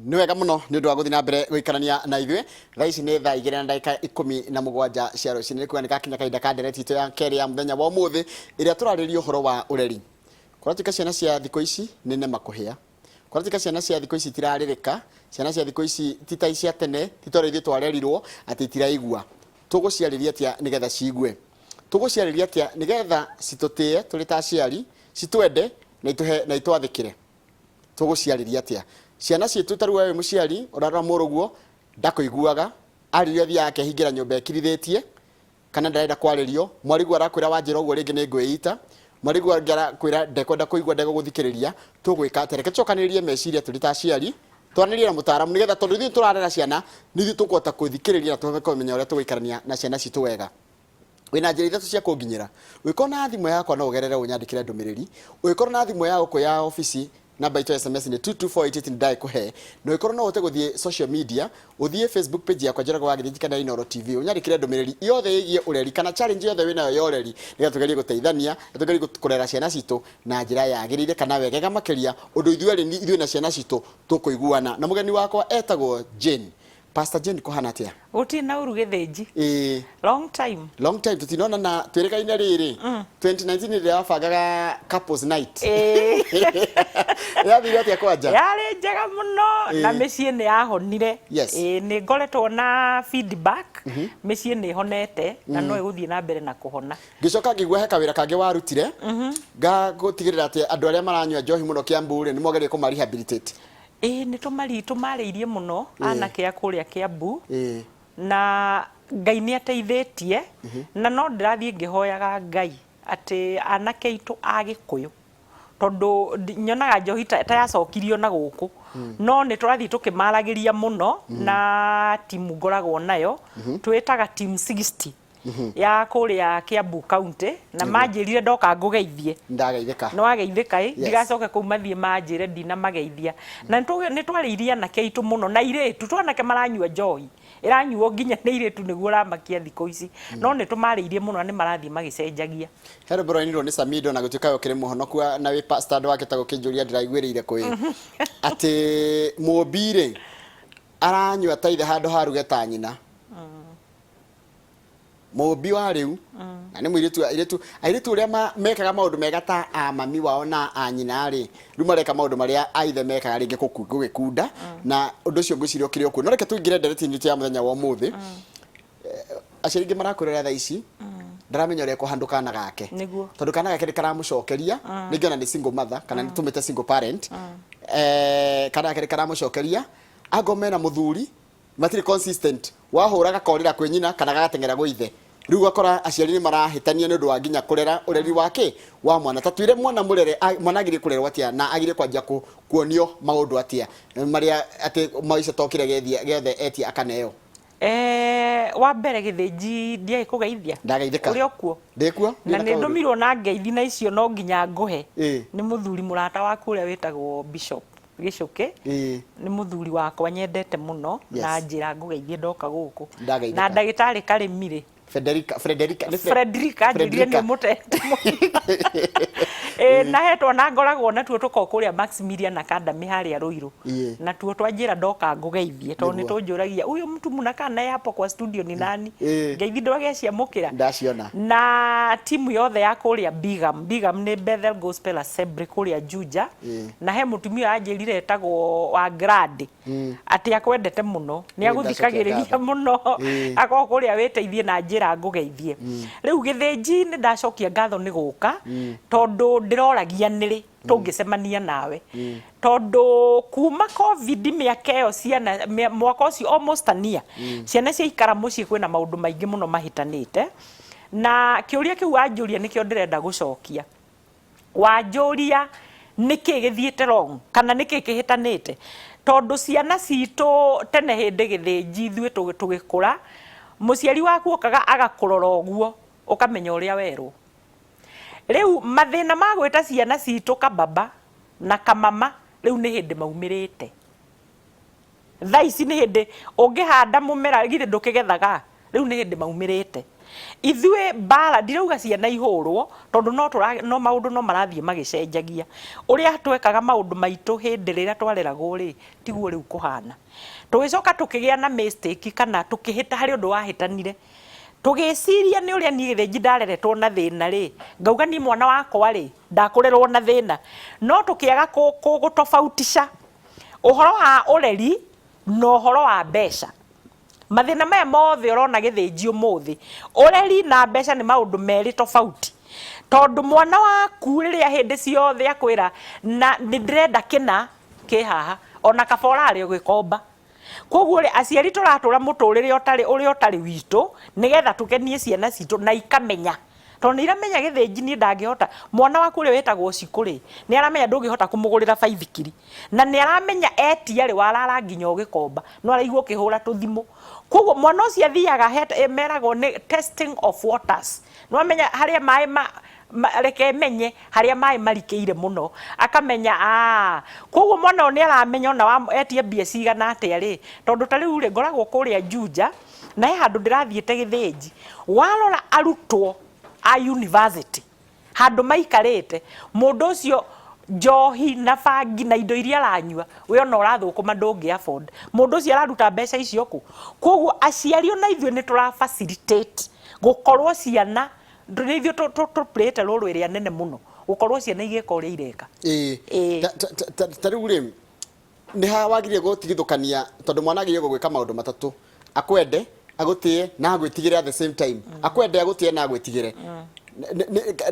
Nĩ wega mũno nĩ ũndũ wa gũthiĩ na mbere gũikarania na ithuĩ. Thaa ici nĩ thaa 2:17 cia rũcinĩ. Nĩ kuga nĩ gakinya kahinda ka ndereti itũ ya kerĩ ya mũthenya wa ũmũthĩ ĩrĩa tũrarĩrĩria ũhoro wa ũreri. Kũratuĩka ciana cia thikũ ici nĩ nema kũhĩa. Kũratuĩka ciana cia thikũ ici itirarĩrĩka. Ciana cia thikũ ici ti ta cia tene, ti ta ũrĩa ithuĩ twarerirwo atĩ itiraigua. Tũgũciarĩria atĩa nĩgetha ciigue? Tũgũciarĩria atĩa nĩgetha citũtĩe tũrĩ ta aciari, citwende na itwathĩkĩre? Tũgũciarĩria atĩa? Ciana ciitũ tarua we mũciari ũrarora mũrũguo ndakũiguaga, arĩrio athiaga akehingĩra nyũmba ekirithĩtie kana ndarenda kwarĩrio, mwarigua arakwĩra wanjĩra ũguo rĩngĩ nĩ ngwĩita, mwarigua arakwĩra ndekwenda kũigua ndegũgũthikĩrĩria. Tũgwĩka atĩa? Reke tũcokanĩrĩrie meciria tũrĩ ta aciari, twaranĩrie na mũtaaramu nĩgetha tondũ ithuĩ tũrarera ciana nĩ ithuĩ tũkũhota gũthikĩrĩria na tũhote kũmenya ũrĩa tũgũikarania na ciana citũ wega. Wĩna njĩra ithatũ cia kũnginyĩra. Ũngĩkorwo na thimũ yakwa no ũgerere ũnyandĩkĩre ndũmĩrĩri. Ũngĩkorwo na thimũ ya gũkũ ya ofici namba itu SMS ni 22488 ndai kuhe. No ikorwo no ute guthie social media, uthie Facebook page yakwa Njoroge wa Githĩnji kana Inooro TV, unyandĩkĩre ndũmĩrĩri yothe ĩgiĩ ũreri kana challenge yothe wĩnayo ya ũreri, nĩgetha tũgerie gũteithania, tũgerie kũrera ciana citũ na njĩra yagĩrĩire kana wegega makĩria, ũndũ ithuĩ na ciana citũ tũkũiguana. Na mũgeni wakwa etagwo Jane. Pastor Jane kuhana atia? Uti na uru Githĩnji. Long time tutinona na twĩrĩgaine rĩrĩ. 2019 nĩ yabangaga couples night. Yathire atia kwanja? Yarĩ njega mũno na mĩciĩ nĩ yahonire. Nĩ ngoretwo na feedback, mĩciĩ nĩ honete na no ĩgũthiĩ na mbere na kũhona. Ngĩcoka ngĩigua he kawĩra kangĩ warutire, ngagũtigĩrĩra atĩ andũ arĩa maranyua njohi mũno Kiambu rĩ nĩ mogerie kũma rehabilitate. Nĩ tũmarĩirie mũno anake a kũrĩa Kiambu na Ngai nĩ ateithĩtie na no ndĩrathiĩ ngĩhoyaga Ngai atĩ anake aitũ a Gĩkũyũ, tondũ nyonaga njohi ta yacokirio na gũkũ, no nĩ tũrathiĩ tũkĩmaragĩria mũno na timu ngoragwo nayo twĩtaga team 60 ya kũrĩa Kiambu County na manjĩrire ndoka ngũgeithie. Ndageithĩka. No ageithĩka ndigacoke kũu mathiĩ manjĩre ndina mageithia. Na nĩ twarĩirie anake aitũ mũno na irĩtu, twanake maranyua njohi ĩranyuo nginya nĩ irĩtu nĩguo ramakia thikũ ici, no nĩ tũmarĩirie mũno na nĩ marathiĩ magĩcenjagia. Hero broinirwo nĩ Samido na gũtuĩka yo kĩrĩ mũhonoku na wĩ pastor wake ta gũkĩnjũria ndĩraiguĩrĩire kwĩ atĩ mũmbire aranyua ta ithe handũ haruge ta nyina. Mũmbi wa rĩu na nĩ airĩtu ũrĩa mekaga maũndũ mega ta a mami wao na a nyina rĩ, rĩu mareka maũndũ marĩa a ithe mekaga rĩngĩ gũgĩkunda, na ũndũ ũcio ngwĩciria ũkĩrĩ okuo. No reke tũingĩre ndereti-inĩ ya mũthenya wa ũmũthĩ. Aciari aingĩ marakũrera thaa ici ndaramenya ũrĩa kũhandũ kana gake, tondũ kana gake karamũcokeria ningĩ ona nĩ single mother kana nĩ tũmĩte single parent. Kana gake karamũcokeria agome na mũthuri matirĩ consistent, wahũraga korĩra kwĩ nyina kana gagateng'era gwĩ ithe. Rĩu gakora aciari nĩ marahĩtania nĩ ũndũ wa nginya kũrera ũreri wake wa mwana. Ta twĩre mwana mũrere mwana agĩrĩire kũrerwo atĩa na agĩrĩire kwanjia kuonio maũndũ atĩa marĩa atĩ maica tokire gĩothe etia akaneo. Wa mbere Githĩnji ndiagĩ kũgeithia. Ndageithĩka. Ũrĩ okuo? Ndĩkuo. Na nĩ ndũmirwo na ngeithi na icio no nginya ngũhe. Nĩ mũthuri mũrata waku ũrĩa wĩtagwo Bishop Gichuki. Nĩ mũthuri wakwa nyendete mũno na njĩra ngũgeithie ndoka gũkũ. Na ndagĩtarĩ Karĩmirĩ Frederica njĩrire nĩ mũtete na hetwo na ngoragwo natuo tũko kũrĩa Maximilian Academy harĩa Rũirũ, na tuo twanjĩra ndoka ngũgeithie tondũ nĩ tũnjũragia huyo mtu mnakaa naye hapo kwa studio ni nani, ngeithi ndwageciamũkĩra. Ndaciona. Na timu yothe ya kũrĩa Bigam nĩ Bethel Gospel Assembly kũrĩa Juja, na he mũtumia anjĩrire etagwo wa Grad atĩ akwendete mũno, nĩ agũthikagĩrĩria mũno akorwo kũrĩa wĩteithie na njĩra ngũgeithie. Rĩu Githĩnji nĩ ndacokia ngatho nĩ gũka tondũ ndĩroragia nĩrĩ tũngĩcemania nawe, tondũ kuma COVID mĩaka ĩyo ciana mwaka ũcio almost ania ciana ciaikara mũciĩ kwĩna maũndũ maingĩ mũno mahitanĩte, na kĩũria kĩu wanjũria nĩkĩo ndĩrenda gũcokia. Wanjũria nĩkĩ gĩthiĩte wrong kana nĩkĩ kĩhitanĩte, tondũ ciana citũ tene hĩndĩ Githĩnji ithuĩ tũgĩkũra mũciari waku okaga agakũrora ũguo ũkamenya ũrĩa werwo. Rĩu mathĩna ma gwĩta ciana citũ kababa na kamama rĩu nĩ hĩndĩ maumĩrĩte. Thaa ici nĩ hĩndĩ ũngĩhanda mũmera githĩ ndũkĩgethaga, rĩu nĩ hĩndĩ maumĩrĩte. Ithuĩ mbara ndirauga ciana ihũrwo tondũ no maũndũ no marathiĩ magĩcenjagia. Ũrĩa twekaga maũndũ maitũ hĩndĩ rĩrĩa twareragwo rĩ, tiguo rĩu kũhana. Tũgĩcoka tũkĩgĩa na mistake kana tũkĩhĩta harĩ ũndũ wahĩtanire. Tũgĩciria nĩ ũrĩa niĩ gĩthĩnji ndareretwo na thĩna rĩ, ngauga ni mwana wakwa rĩ, ndakũrerwo na thĩna. No tũkĩaga gũtofautisha ũhoro wa ũreri na ũhoro wa mbeca. Mathĩna maya mothe ũrona gĩthĩnji ũmũthĩ, ũreri na mbeca nĩ maũndũ merĩ tofauti. Tondũ mwana waku rĩrĩa hĩndĩ ciothe akwĩra na nĩ ndĩrenda kĩna kĩ haha, ona kaba ũrarĩ ũgĩkomba. Koguo rĩ, aciari tũratũra mũtũrĩre ũrĩa ũtarĩ witũ nĩgetha tũkenie ciana citũ na ikamenya. Tondũ nĩ iramenya gĩthĩnji niĩ ndangĩhota. Mwana waku ũrĩa wĩtagwo Cikũ nĩ aramenya ndũngĩhota kũmũgũrĩra baithikiri. Na nĩ aramenya etia rĩ warara nginya ũgĩkomba. No araigua ũkĩhũra tũthimũ. Koguo mwana ũcio athiaga meragwo nĩ testing of waters. No amenya harĩa maĩ reke menye harĩa maĩ marikĩire mũno. Akamenya koguo mwana ũyũ nĩ aramenya ona etia mbia cigana atĩa rĩ. Tondũ ta rĩu rĩ ngoragwo kũrĩa Juja na he handũ ndĩrathiĩte gĩthĩnji. Warora arutwo a university handũ maikarĩte, mũndũ ũcio njohi na bangi na indo iria aranyua we ona ũrathũkũma ndũngĩ afford. Mũndũ ũcio araruta mbeca icio kũ? Koguo aciari ona ithuĩ nĩ tũra facilitate gũkorwo ciana ithuĩ tũpũrĩte rũrũ ĩrĩa nene mũno gũkorwo ciana igĩka ũrĩa ireka. Ta rĩu rĩ nĩ ha wagĩrĩire gũtigithũkania tondũ mwana agĩrĩire gwĩka maũndũ matatũ: akwende, agũtĩe na agwĩtigĩre at the same time. Akwende, agũtĩe na agwĩtigĩre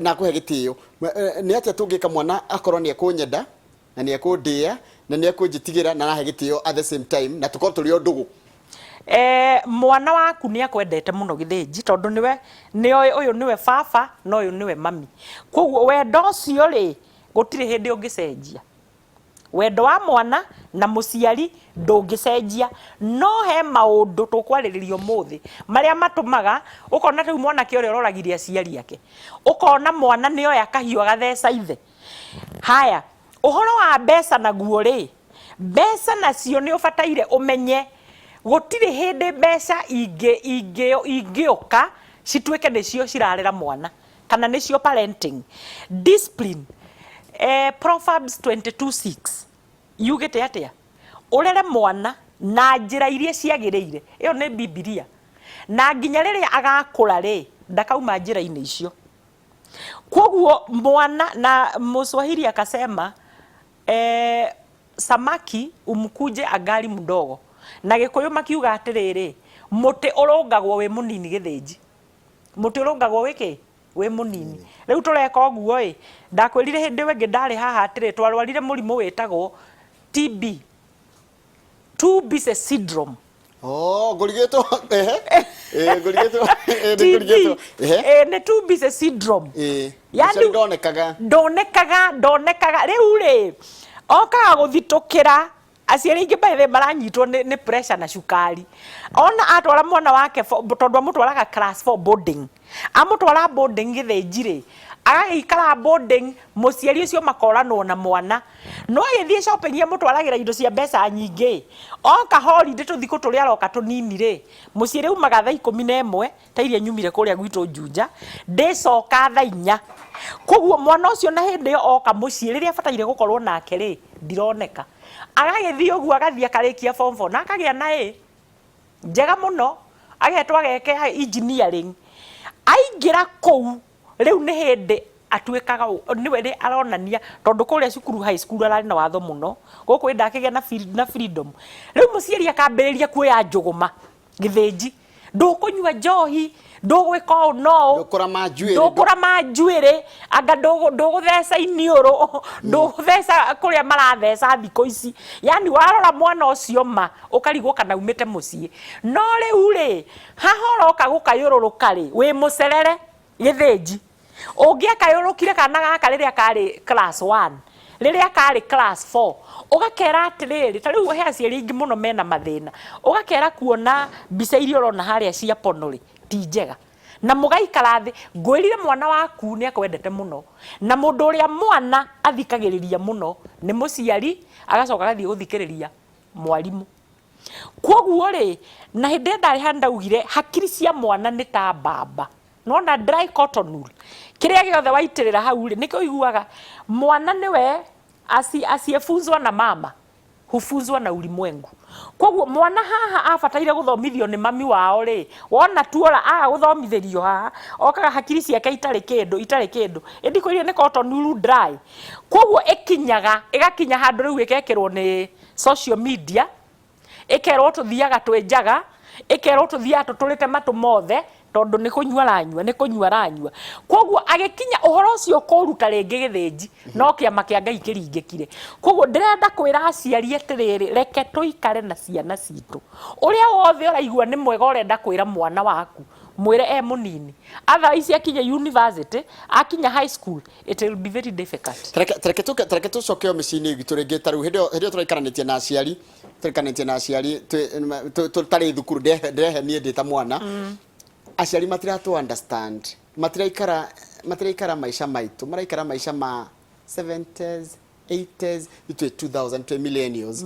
na akũhe gĩtĩo. Nĩ atĩa tũngĩka mwana akorwo nĩ ekũnyenda na nĩ ekũndĩa na nĩ ekũnjĩtigĩra na nahe gĩtĩo at the same time na tũkorwo tũrĩ o ndũgũ? Mwana waku nĩ akwendete mũno gĩthĩnji tondũ nĩwe ũyũ nĩwe baba na ũyũ nĩwe mami. Koguo wendo ũcio rĩ gũtirĩ hĩndĩ ũngĩcenjia. Wendo wa mwana na mũciari ndũngĩcenjia. No he maũndũ tũkwarĩrĩria ũmũthĩ marĩa matũmaga ũkona rĩu mwanake ũrĩa ũroragirie aciari ake, ũkona mwana nĩoya kahiũ agatheca ithe. Haya, ũhoro wa mbeca naguo rĩ, mbeca nacio nĩ ũbataire ũmenye gũtirĩ hĩndĩ mbeca ingĩũka cituĩke nĩcio cirarera mwana kana nĩcio parenting. Discipline, Proverbs 22:6 yugĩte atĩa? Ũrere mwana na njĩra iria ciagĩrĩire. Ĩyo nĩ Biblia. Na nginya rĩrĩa agakũra rĩ ndakauma njĩra-inĩ icio. Koguo mwana na Mswahili akasema samaki umkuje angali mdogo. Na Gĩkũyũ makiuga atĩrĩrĩ, mũtĩ ũrũngagwo wĩ mũnini gĩthĩnji. Mũtĩ ũrũngagwo wĩkĩ? Wĩ mũnini. Rĩu tũreka ũguo ĩ, ndakwĩrire hĩndĩ ĩngĩ ndarĩ haha atĩrĩ twarwarire mũrimũ wĩtagwo TB, too busy syndrome. Ngũrigĩtwo ngũrigĩtwo nĩ too busy syndrome. Yani ndonekaga rĩu rĩ okaga gũthitũkĩra. Aciari aingĩ baithe maranyitwo nĩ pressure na cukari. Ona atwara mwana wake tondũ amũtwaraga class 4 boarding. Amũtwara boarding gĩthĩnji rĩ, agagĩikara boarding, mũciari ũcio makoranwo na mwana. No agĩthiĩ shopping amũtwaragĩra indo cia mbeca nyingĩ. Oka holiday tũthikũ tũrĩa aroka tũnini rĩ, mũciari umaga thaa 11 ta iria nyumire kũrĩa gwitũ Juja, ndĩcoka thaa 4. Koguo mwana ũcio na hĩndĩ ĩyo oka mũciĩ rĩrĩa abataire gũkorwo nake rĩ ndironeka. Agagĩthiĩ ũguo agathiĩ akarĩkia form 4 na akagĩa na njega mũno, agetwo ageke engineering. Aingĩra kũu rĩu nĩ hĩndĩ atuĩkaga nĩwe rĩ aronania tondũ kũrĩa cukuru high school ararĩ na watho mũno, gũkũ ndakĩgĩa na freedom. Rĩu mũciari akambĩrĩria kuoya njũgũma gĩthĩnji, ndũkũnyua njohi, ndũgwĩka ũũ no, ndũkũrama njuĩrĩ, anga ndũgũtheca iniũrũ, ndũgũtheca kũrĩa maratheca thikũ ici. Yani warora mwana ũcio ma ũkarigwo kana umĩte mũciĩ. No rĩu rĩ hahoroka gũkayũrũrũka rĩ wĩ mũcerere gĩthĩnji. Ũngĩakayũrũkire kana gaka rĩrĩa karĩ class 1, rĩrĩa karĩ class 4, ũgakera atĩrĩrĩ, ta rĩu he aciari aingĩ mũno mena mathĩna, ũgakera kuona mbica iria ũrona harĩa cia pono rĩ ti njega, na mũgaikara thĩ. Ngwĩrire mwana waku nĩ akwendete mũno, na mũndũ ũrĩa mwana athikagĩrĩria mũno nĩ mũciari, agacoka agathiĩ gũthikĩrĩria mwarimũ. Kwoguo ri na hindi ndari handaugire hakiri cia mwana ni ta mbamba nona dry cotton wool kiria giothe waitirira hau ri nikio iguaga mwana niwe asiefunzwa na mama hufunzwa na ulimwengu. Kwoguo mwana haha abataire guthomithio ni mami wao ri wona tuora guthomithirio haha okaga hakiri ciake itari kindu indikoirie ni cotton wool dry. Kwoguo igakinya handu riu ikekirwo ni social media ikerwo tuthiaga twenjaga ikerwo tuthiaga tuturite matu mothe tondu ni kunywa ranyua. Kwoguo agikinya uhoro ucio kuruta ringi githinji no kiama kia Ngai kiringikire. Kwoguo ndirenda kwira aciari atiriri reke tuikare na ciana citu uria wothe uraigua ni mwega urenda kwira mwana waku mwire munini otherwise akinya university akinya high school it will be very difficult. Tereke tucoke mĩciĩ-inĩ gitu ringi taru hindi turaikaranetie na aciari tutari thukuru ndehe nie ndita mwana aciari matiratu understand matiraikara maisha maitu maraikara maisha ma 70s 80s itwe 2000 millennials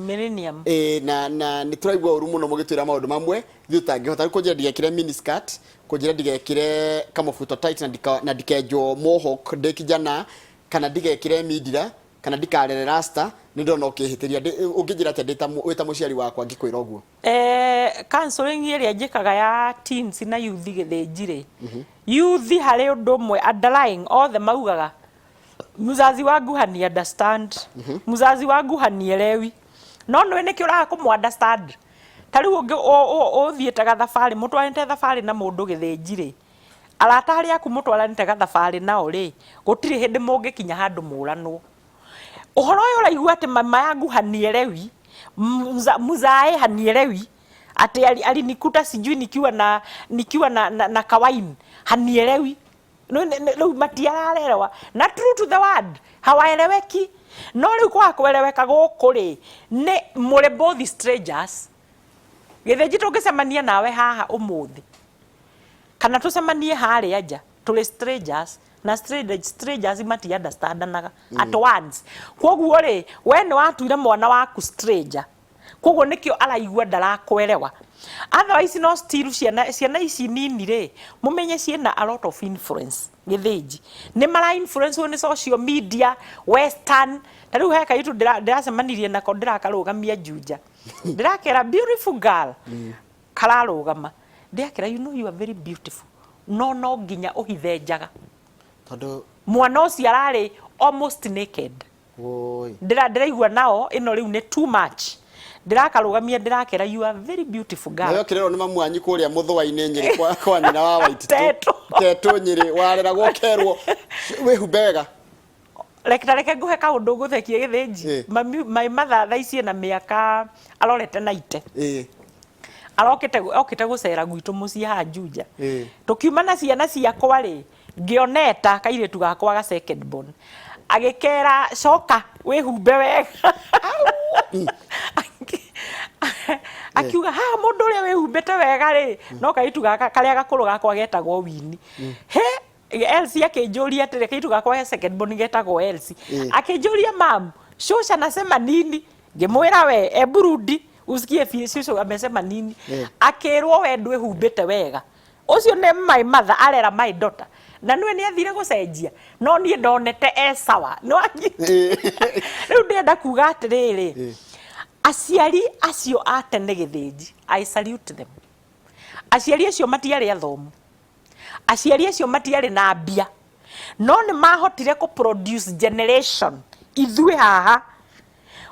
na ni turaigua uru muno mugitwira maundu mamwe thiutangihota kunjira ndigekire mini skirt kunjira ndigekire kamufuto tight na ndikejo mohawk ndekijana kana ndigekire midira kana ndikarere rasta ni ndona ukihitiria ungijira ati ndita wita muciari wakwa ngikwira uguo counseling iria njikaga ya teens na youth githinjire youth hari undu mwe underlying all the maugaga muzazi wangu hani understand muzazi wangu hani elewi no nwe niki uraga kumu understand tari ungi uthietaga thabari mutwarite thabari na mundu githinjire arata hari aku mutwaranite thabari nao ri gutiri hindi mungikinya handu muranwo uhoro uyu uraigua ati mama yangu hanielewi muzae hanielewi ati alinikuta sijui nikiwa na kawaini hanielewi no matiaralewa na true to the word hawaeleweki no riu kwa kueleweka guku ri ni muri both strangers githinji tungicemania nawe haha umuthi kana tucemanie hari aja tuli strangers na strangers mati understandanaga at once. Kwoguo ri we ni watuire mwana waku stranger kwoguo nikio araigua ndarakwelewa otherwise no still ciana ici nini ri mumenye ciena a lot of influence githinji ni mara influence on social media western tariu heka itu ndiracemanirie nako ndirakarũgamia Juja ndirakera beautiful girl kararũgama ndirakera you know you are very beautiful no nginya uhithe njaga tondu mwana ucio arari almost naked ndiraigua nao ino riu ni too much ndirakarũgamia ndirakera you are very beautiful girl nayo kirero ni mamu anyi kuria muthwa-ini Nyeri kwa nyina wa Waititu tetu Nyeri warera gokerwo wihubega reke nguhe kaundu guthekie githinji my mother thaicie na miaka arorete 90 okite gucera gwitu mucii ha Juja tukiuma na ciana ciakwa ri ngioneta kairitu gakwa ga second born agikera coka wihumbe wega akiuga ha mundu uria wihumbite wega ri no kaitu gaka karia gakuru gakwa getagwo Wini he Elsie akinjuria atire kaitu gakwa ya second born getagwo Elsie akinjuria mam shosha nasema nini ngimwira we eburudi usikie shosha amesema nini akirwo we ndwe humbite wega ucio ne my mother arera my daughter na nwe ni athire gucenjia no nie ndonete sawa no riu ndenda kuga atiriri aciari acio atene githinji I salute them aciari acio matiari athomu aciari acio matiari na mbia no ni mahotire ku produce generation ithui haha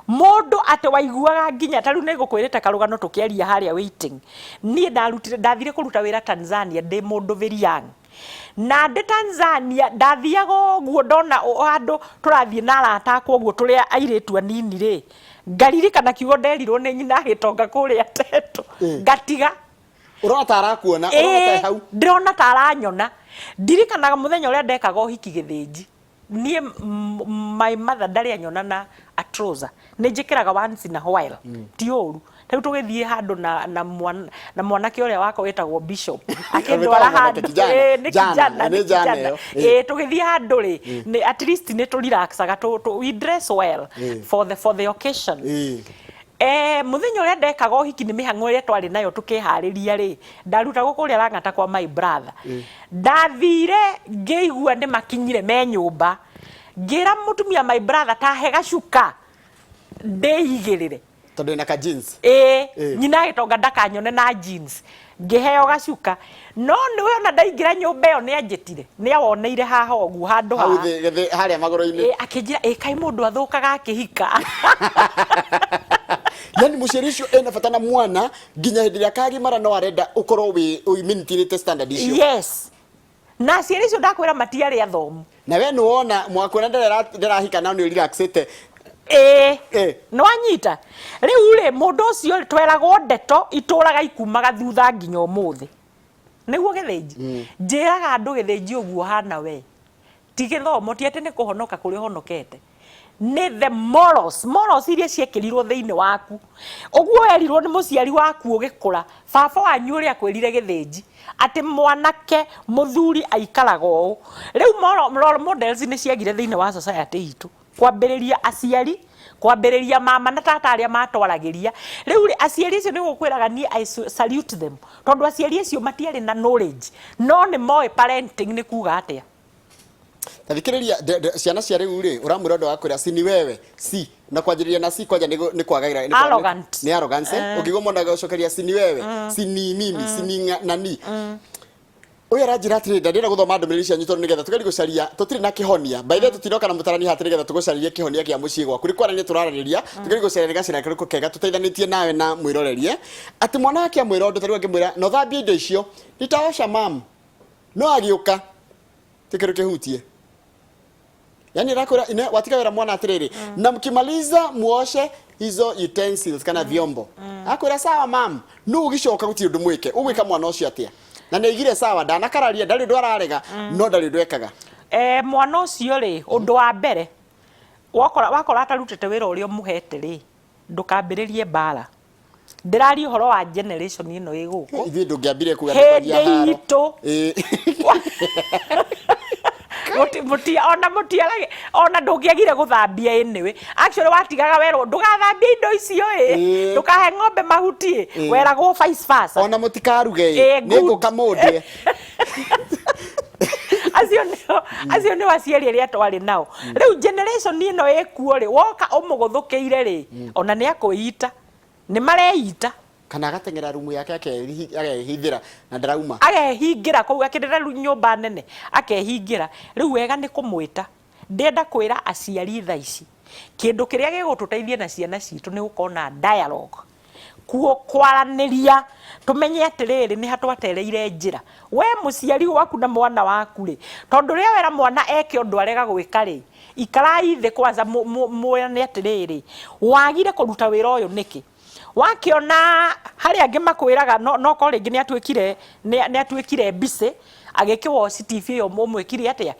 mundu ate waiguaga nginya taru ne gukwirite karugano tukiaria haria waiting nie ndathire kuruta wira Tanzania ndi mundu very young na ndi Tanzania ndathiaga guo ndona andu turathie na arata kwoguo turia airitu anini ri ngaririkana kiugo nderirwo ni nyina gitonga kuria Teto ngatiga urota arakuona urota hau ndirona taranyona ndirikanaga muthenya uria ndekaga uhiki githinji nie my mother ndari anyona na a trouser ni njikiraga once in a while ti uru tau tugithie handu na mwanake uria wako wetagwo Bishop akindwara handu ni kijana tugithie handu ri at least ni to relaxaga we dress well for the occasion Muthenya uria ndekaga hiki ni mihango iria twari nayo tukihariria ri ndaruta gukuria Lang'ata kwa my brother ndathire ngeigua ni makinyire me nyumba ngira mutumia my brother tahe gacuka ndeigirire tondu ina ka jeans nyina gitonga ndakanyone na jeans ngiheo gacuka no niwe ona ndaingira nyumba iyo ni anjitire ni awoneire haha ogu handu ha haria magoro-ini akinjira kai mundu athukaga akihika yani muciari ucio ena bata na mwana nginya hindi ria kagimara no arenda ukorwo wi mintirite standard icio yes na ciari icio ndakwira matiari athomu na we nuona mwakwena nderahika na ni relaxete no anyita riu ri mundu ucio tweragwo ndeto ituraga ikumaga thutha nginya umuthi niguo githĩnji njiraga andu githĩnji uguo hana we ti githomo ti ati ni kuhonoka kuri honokete ni the morals iria ciekirirwo thiini waku uguo erirwo ni muciari waku ugikura baba wanyu uria kwirire githĩnji ati mwanake muthuri aikaraga uu riu role models ni ciagire thiini wa society itu kwambiriria aciari kwambiriria mama na tata aria matwaragiria riu aciari icio ni gukwiraga ni I salute them tondu aciari icio matiari na knowledge no ni moe parenting ni kuga atia tathikiriria ciana cia riu ri uramwira ndo wakwira si ni wewe si na kwanjiriria na si kwanja ni kwagaira ni arrogance ukigwo mwana gacokeria si ni wewe si ni mimi si ni nani uyu aranjira atiri ndandira guthoma ndumiriri cia nyitorwo nigetha tukari gucaria tutiri na kihonia by the way tutinoka na mutarani hatiri nigetha tugucaririe kihonia kia mucii gwaku rikwarania turarariria tukari gucaria gacira kariku kega tuteithanitie nawe na mwirorerie ati mwana wake amwira undu tari ngimwira no thambie indo icio nitaosha mam no agiuka tikiru kihutie yani rakora ine watika wera mwana atiriri na mkimaliza muoshe hizo utensils kana vyombo akwira sawa mam no ugicoka guti undu mwike ugwika mwana ucio atia na neigire sawa ndanakararia ndari ndo ararega no ndari ndwekaga mwana ucio ri undu wa mbere wakora atarutete wira uria muhete ri ndukambiririe mbara ndirari uhoro wa generation ino iguku ithuĩ ndũngĩambire kuga ndĩkwaria haro ona ndũngĩagire gũthambia ĩnĩwe actually watigaga werwo ndũgathambia indo icio ndũkahe ng'ombe mahuti weragwo vice versa ona mũtikaruge nĩngũka mũndie acio nĩ aciari arĩa twarĩ nao rĩu generation ĩno ĩkuo rĩ woka ũmũgũthũkĩire rĩ ona nĩ akwĩita nĩ mareita kana agatengera rumu yake akehithira na ndarauma agehingira kau akirira nyumba nene akehingira riu wega ni kumwita ndenda kwira aciari tha ici kindu kiria gigututeithia na ciana citu ni gukona dialogue kwaraniria tumenye atiriri ni hatwatereire njira we muciari waku na mwana waku ri tondu ria wera mwana eke undu arega gwika ri ikarai thi kwanza mwene atiriri wagire kuruta wira uyu niki wakiona hari angi makwiraga no ko ringi ni atwikire bise agekiwa CCTV yo mwikire atia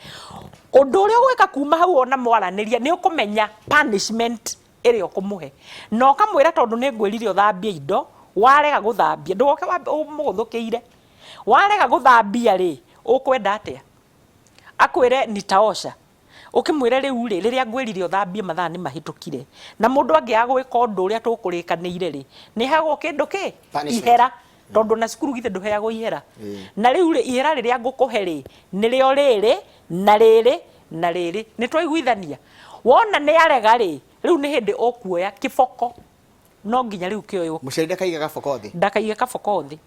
undu uria gweka kuma hau ona mwaraniria ni ukumenya punishment iri okumuhe no kamwira tondu ni ngwirire uthambie indo warega guthambia ndugoke umuguthukiire warega guthambia ri ukwenda atia akwire nitaosha ukimwire riu ri riria ngwirire uthambie mathaa ni mahitukire na mundu angiaga gwika undu uria tukurikanire ri ni hagwo kindu ki ihera tondu na cukuru githe nduheagwo ihera na riu ri ihera riria ngukuhe ri ni rio riri na riri na riri ni twaiguithania wona ni arega ri riu ni hindi okuoya kiboko no nginya riu kioyo muceri ndakaiga gaboko thi ndakaiga kaboko thi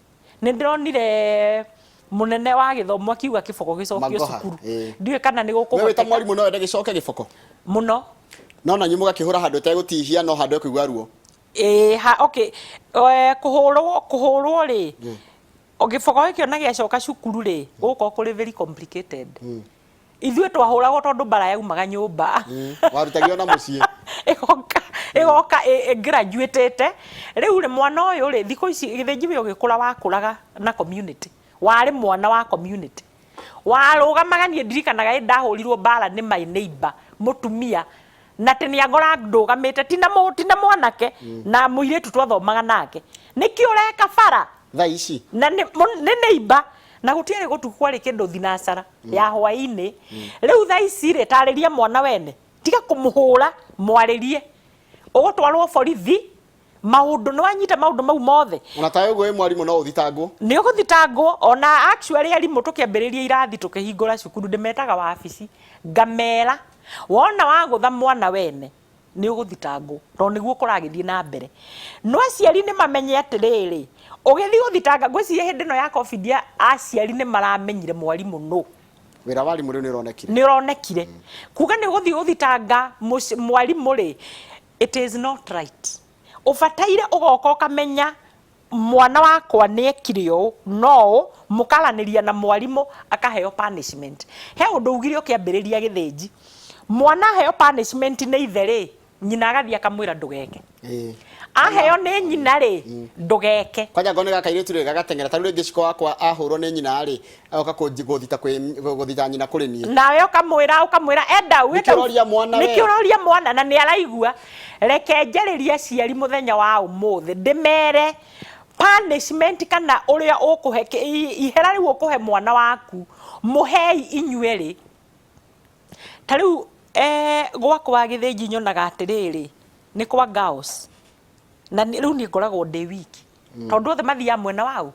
ni ndironire munene wa githomo akiuga kiboko gicokio cukuru ndiwe kana ni gukuhoteka wewe ta mwarimu no wende gicoke giboko muno no na nyumu gakihura handu tegutihia no handu ekuigua ruo okay kuhurwo ri ogiboko gikio na giacoka cukuru ri guko kuri very complicated ithuĩ twahũragwo tondu mbara yaumaga nyũmba warutagio na muciĩ igoka graduatete riu ri mwana uyu ri thikũ ici githĩnji we ugikũra wakũraga na community wari mwana wa community warugamaga nie ndirikanaga ndahũrirwo mbara ni my neighbor mutumia na tene agora ndugamite tina mwanake na muiretu twathomaga nake niki ureka bara tha ici na ni neighbor na gutiare gutukwa ri kindu thinacara ya hwaini riu tha ici ri tariria mwana wene tiga kumuhura mwaririe ugutwarwo borithi maundu no anyita maundu mau mothe ona tayo gwe mwarimu no uthitangwo ni uguthitangwo ona actually arimu tukiambiriria irathi tukihingura cukuru ndimetaga wabici ngamera wona wagutha mwana wene ni uguthitangwo to niguo kuragithie na mbere no aciari ni mamenye atiriri ugithi guthitanga ngwiciria hindi no ya covid aciari ni maramenyire mwarimu no wira wari muri ni ronekire kuga ni guthi guthitanga mwarimu ri it is not right ufataire ugoka ukamenya mwana wakwa ni ekirio no mukaraniria na mwarimu akaheo punishment he undu ugire ukiambiriria githinji mwana heo punishment ni ithere nyina agathia kamwira ndugeke aheo ni nyina ri ndugeke kwanja ngone gakairitu ri gagatengera taru ngiciko wakwa ahurwo ni nyina ri agoka guthita nyina kuri nie nawe ukamwira enda nikiroria mwana na ni araigua reke njariria ciari muthenya wa umuthi ndimere punishment kana uria ukuhe ihera ri ukuhe mwana waku muhei inyueri tariu gwakwa githinji nyonaga atiriri ni kwa girls na riu ni ngoragwo ndi wiki tondu othe mathia mwena wau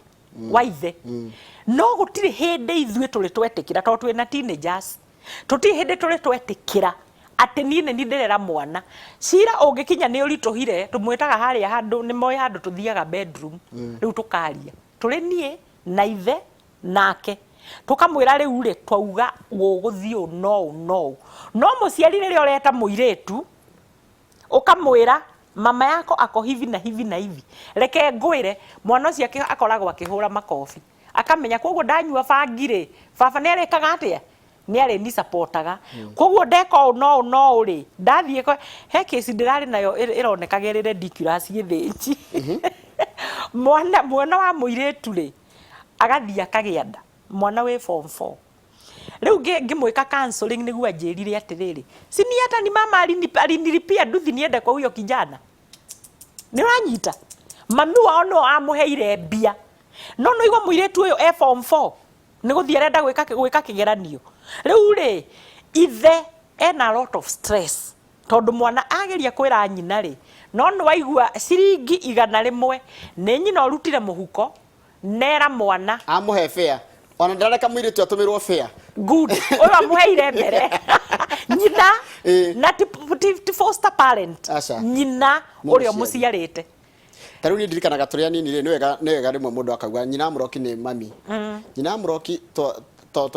waithe no gutiri hindi ithue tuli twetikira to twina teenagers tuti hindi tuli twetikira ati nie ni ndirera mwana cira ungikinya ni urituhire tumwitaga haria handu ni moy handu tuthiaga bedroom riu tukaria tuli nie na ithe nake tukamwira riu ri twauga guguthio no muciari riri oreta muiretu ukamwira mama yako ako hivi na hivi na hivi reke ngwire mwana ucio akoragwo akihura makofi akamenya koguo ndanyua bangire baba ni arekaga atia ni ari ni supportaga koguo ndeko no ri ndathie he case ndirari nayo ironekaga ri ridiculous githinji mwana wa muiretu ri agathia akagianda mwana we form 4 riu ngimwika counseling niguo anjirire atiriri sini hata ni mama alinilipia nduthi niende kwa huyo kijana ni uranyita mami wao no amuheire mbia no igwa muiretu uyo form 4 ni guthie renda gwika kigeranio riu ri ithe ena a lot of stress tondu mwana ageria kwira nyina ri no waigua ciringi 100 ni nyina orutire muhuko nera mwana amuhe fair ona ndareka mwiritu atumirwo fair good oyo amuheire mbere nyina na ti foster parent nyina urio muciarite tariu ni ndirikanaga turia nini ri ni wega rimwe mundu akauga nyina muroki ni mami nyina muroki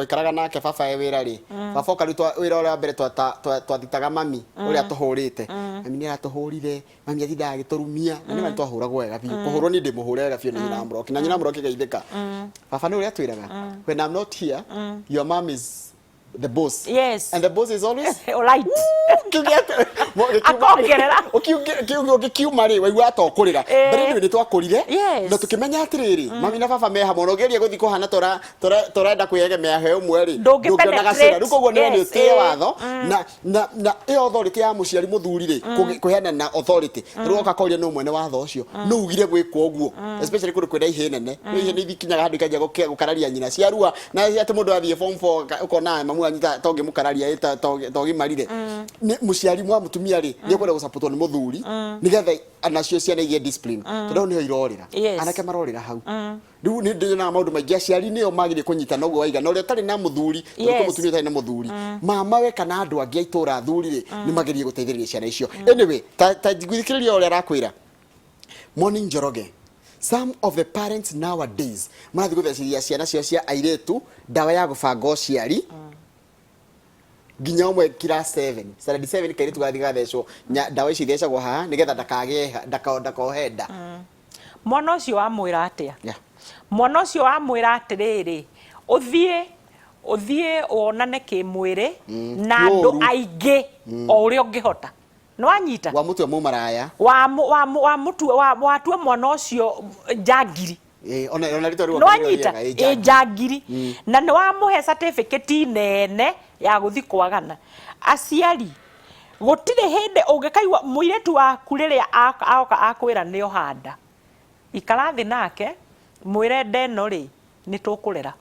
ikaraga nake baba e wira ri baba ukarutwa wira uria mbere twathitaga mami uria tuhurite mami ni aratuhurire mami athindaga agiturumia na ni mami twahuragwo wega biu kuhurwo ni ndimuhure wega biu ni nyina muroki na nyina muroki geithika baba ni uria twiraga when I'm not here your mom is the boss. Yes. And the boss is always right. Kiumari we atokurira mbere ni twakurire na tukimenya atiriri mami na baba me hamwe nogeria guthi kuhana torenda kuyegemea he umwe ri ndukionaga cira rukoguo ni tie watho na iyo authority ya muciari muthuri ri kuheana na authority ruoka koria no mwene watho ucio no ugire gwikwo uguo especially kuri kwenda ihene ihene ithikinyaga handu ikaja gukararia nyina ciarua na ati mundu athie form 4 ukona mamu anyita tongi mukararia eta tongi marire ni muciari mwa mutumia ri ni kwenda gusupportwo ni muthuri nigetha anacio ciana igie discipline tondu ni irorira anake marorira hau riu ni ndina maundu maingi aciari ni o magire kunyita noguo waiga no ri tari na muthuri tondu mutumia tari na muthuri mama we kana andu angi aitura thuri ri ni magirie guteithĩrĩria ciana icio anyway ta gwithikiriria uria rakwira morning Njoroge. Some of the parents nowadays marathi gutheciria ciana cio cia airetu dawa ya gubanga uciari ginya umwe class 7 standard 7 kairetu gathi gathecwo dawa ici thecagwo haha nigetha ndakaohenda mwana ucio amwira atia mwana ucio amwira atiriri uthie wonane kimwiri na andu aingi o uria ungihota no anyita wa mutu mu maraya wa mutu wa tua mwana ucio jagiri ona rito riwa no anyita jagiri na ni wa muhe certificate nene ya guthi kwagana aciari gutire hindi ungikaigwa muiretu waku riria aoka akwira ni ohanda ikarathi nake mwire ndeno ri ni tukurera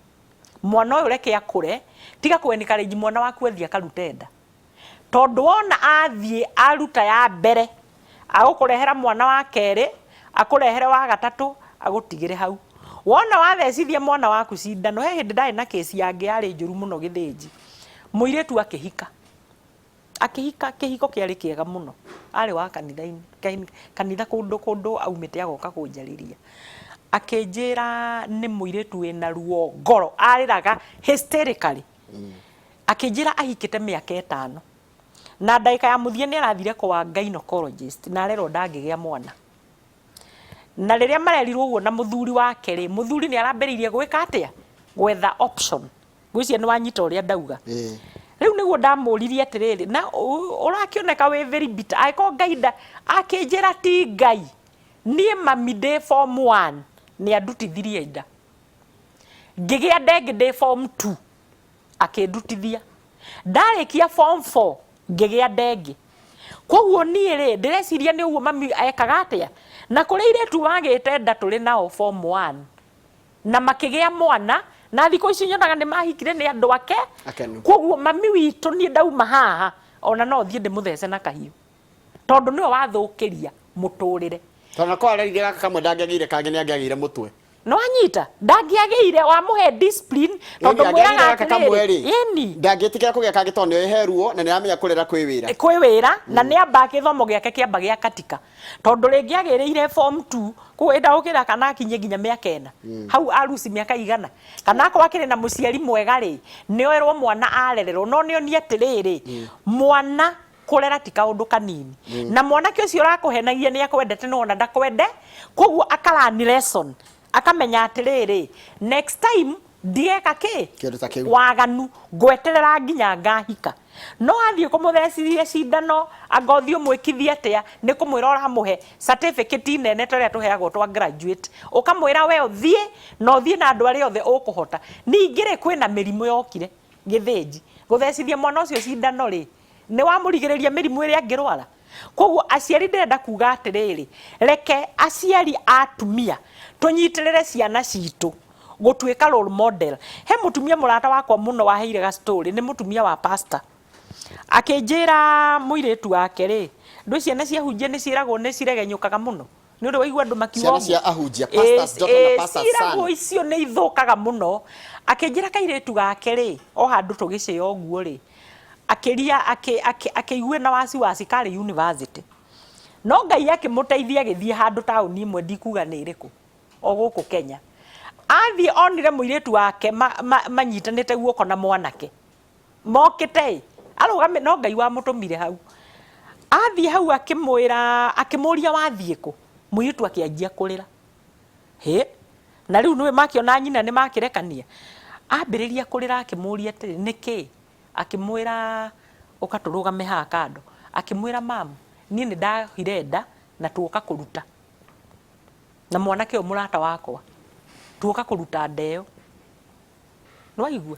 mwana uyu reke akure tiga kwenikareji mwana waku athia karutenda tondu wona athie aruta ya mbere agũkũrehera mwana wa kerĩ, akũrehere wa gatatũ, agũtigĩre hau. Wona wathecithia mwana waku cindano, he hĩndĩ ndarĩ na kesi yange yarĩ njũru mũno Gĩthĩnji. Mũirĩtu akĩhika. Akĩhika, kĩhiko kĩarĩ kĩega mũno. Arĩ wa kanitha-inĩ, kanitha kũndũ aumĩte agoka kũnjarĩria. Akĩnjĩra nĩ mũirĩtu wĩna ruo ngoro, arĩraga hysterically. Akĩnjĩra ahikĩte mĩaka 5. Na ndagĩka ya mũthia nĩ arathire kwa gynecologist na arerwo ndangĩgĩa mwana. Na rĩrĩa marerirwo ũguo na mũthuri wake rĩ, mũthuri nĩ arambĩrĩirie gwĩka atĩa? Gwetha option. Ngwĩciria nĩ wanyita ũrĩa ndauga. Rĩu nĩguo ndamũririe atĩrĩrĩ, na ũrakĩoneka wĩ very bitter. Agĩkorwo Ngai akĩnjĩra ti Ngai. Niĩ mami ndĩ form 1 nĩ andutithirie nda. Ngĩgĩa ndenge ndĩ form 2 akĩndutithia. Ndarĩkia form 4 ngĩgĩa ndenge. Koguo niĩ rĩ, ndĩreciria nĩ ũguo mami ekaga atĩa? Na kũrĩ airĩtu magĩte nda tũrĩ nao form 1 na makĩgĩa mwana, na thikũ ici nyonaga nĩ mahikire nĩ andũ ake. Koguo mami witũ niĩ ndauma haha, ona no thiĩ ndĩmũthece na kahiũ, tondũ nĩwe wathũkĩria mũtũrĩre. Tona kwa arerire gaka kamwe ndangĩagĩire kangĩ nĩ angĩagĩire mũtwe. No anyita, ndangĩagĩire wamũhe discipline, tondũ mwĩraga atĩrĩrĩ, ĩni ndangĩtĩkĩra kũgĩa kangĩ tondũ nĩ eheruo na nĩ aramenya kũrera kwĩ wĩra. Kwĩ wĩra, na nĩ amba gĩthomo gĩake kĩamba gĩa katika. Tondũ rĩngĩ agĩrĩire form 2, koguo ndagũkĩra kana akinye nginya mĩaka 4. Hau aruci mĩaka 100. Kana akorwo akĩrĩ na mũciari mwega rĩ, nĩoerwo mwana arererwo. No nĩonie atĩrĩrĩ, mwana kũrera ti kaũndũ kanini. Na mwanake ũcio ũrakũhenagia nĩ akwendete no ona ndakwende, koguo akarani lesson. Akamenya atĩrĩrĩ, next time ndigeka kĩ? Waganu, ngweterera nginya ngahika. No athiĩ kũmũthecithia cindano, anga ũthiĩ ũmwĩkithie atĩa, nĩ kũmwĩra ũramũhe certificate nene tũrĩa tũheagwo twa graduate. Ũkamwĩra we ũthiĩ, na ũthiĩ na andũ arĩa othe ũkũhota. Ningĩ rĩ, kwĩna mĩrimũ yokire Gĩthĩnji. Gũthecithia mwana ũcio cindano rĩ, nĩ wamũrigĩrĩria mĩrimũ ĩrĩa angĩrwara. Koguo aciari ndĩrenda kuga atĩrĩrĩ, reke aciari atumia tũnyitĩrĩre ciana citũ gũtuĩka role model. He mũtumia mũrata wakwa mũno waheire ga story, nĩ mũtumia wa pastor. Akĩnjĩra mũirĩtu wake rĩ, ndũ ciana cia hunjia nĩ ciĩragwo nĩ ciregenyũkaga mũno. Nĩ ũndũ waigua andũ makiuga ciana cia ahunjia, pastors, daughter na pastor's son. Ciĩragwo icio nĩ ithũkaga mũno. Akĩnjĩra kairĩtu gake rĩ, o handũ tũgĩcĩya ũguo rĩ, akĩria akĩigue na wasiwasi karĩ university. No Ngai akĩmũteithia agĩthiĩ handũ taũni imwe ndikuga nĩ ĩrĩkũ, o gũkũ Kenya. Athiĩ onire mũirĩtu wake manyitanĩte guoko na mwanake. Mokĩte arũgame, no Ngai wamũtũmire hau. Athiĩ hau akĩmwĩra, akĩmũria wathiĩ kũ? Mũirĩtu akĩanjia kũrĩra. Na rĩu nĩwe makĩona nyina nĩ makĩrekania. Ambĩrĩria kũrĩra akĩmũria atĩrĩ nĩkĩ? Akĩmwĩra ũka tũrũgame haha kando. Akĩmwĩra mamu, niĩ nĩ ndahire nda na tuoka kũruta. Na mwanake ũyũ mũrata wakwa, tuoka kũruta nda ĩyo. Nĩwaigua?